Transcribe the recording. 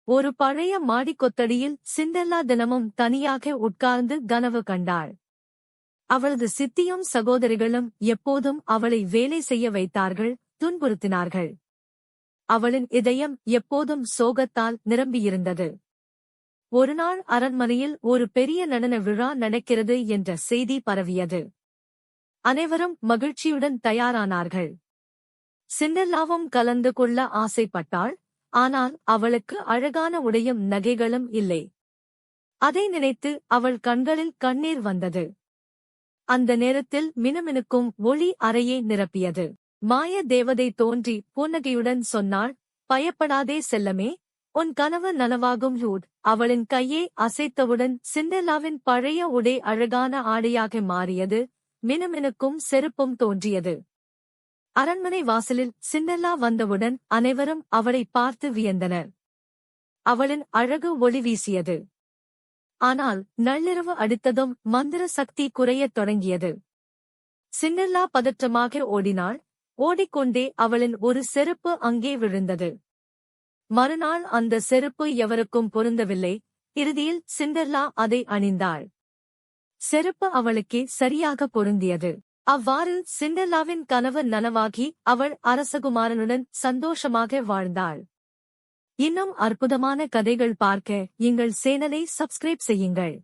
ஒரு பழைய மாடிக்கொத்தடியில் சிண்டெல்லா தினமும் தனியாக உட்கார்ந்து கனவு கண்டாள். அவளது சித்தியும் சகோதரிகளும் எப்போதும் அவளை வேலை செய்ய வைத்தார்கள், துன்புறுத்தினார்கள். அவளின் இதயம் எப்போதும் சோகத்தால் நிரம்பியிருந்தது. ஒருநாள் அரண்மனையில் ஒரு பெரிய நடன விழா நடக்கிறது என்ற செய்தி பரவியது. அனைவரும் மகிழ்ச்சியுடன் தயாரானார்கள். சிண்டெல்லாவும் கலந்து கொள்ள ஆசைப்பட்டாள். ஆனால் அவளுக்கு அழகான உடையும் நகைகளும் இல்லை. அதை நினைத்து அவள் கண்களில் கண்ணீர் வந்தது. அந்த நேரத்தில் மினுமினுக்கும் ஒளி அறையை நிரப்பியது. மாய தேவதை தோன்றி புன்னகையுடன் சொன்னாள், பயப்படாதே செல்லமே, உன் கனவு நனவாகும். ஹூட் அவளின் கையை அசைத்தவுடன் சிண்டெல்லாவின் பழைய உடை அழகான ஆடையாக மாறியது. மினுமினுக்கும் செருப்பும் தோன்றியது. அரண்மனை வாசலில் சிண்டெல்லா வந்தவுடன் அனைவரும் அவளை பார்த்து வியந்தனர். அவளின் அழகு ஒளி வீசியது. ஆனால் நள்ளிரவு அடித்ததும் மந்திர சக்தி குறையத் தொடங்கியது. சிண்டெல்லா பதற்றமாக ஓடினாள். ஓடிக்கொண்டே அவளின் ஒரு செருப்பு அங்கே விழுந்தது. மறுநாள் அந்த செருப்பு எவருக்கும் பொருந்தவில்லை. இறுதியில் சிண்டெல்லா அதை அணிந்தாள். செருப்பு அவளுக்கே சரியாக பொருந்தியது. அவ்வாறு சிண்டெல்லாவின் கனவு நனவாகி அவள் அரசகுமாரனுடன் சந்தோஷமாக வாழ்ந்தாள். இன்னும் அற்புதமான கதைகள் பார்க்க எங்கள் சேனலை சப்ஸ்கிரைப் செய்யுங்கள்.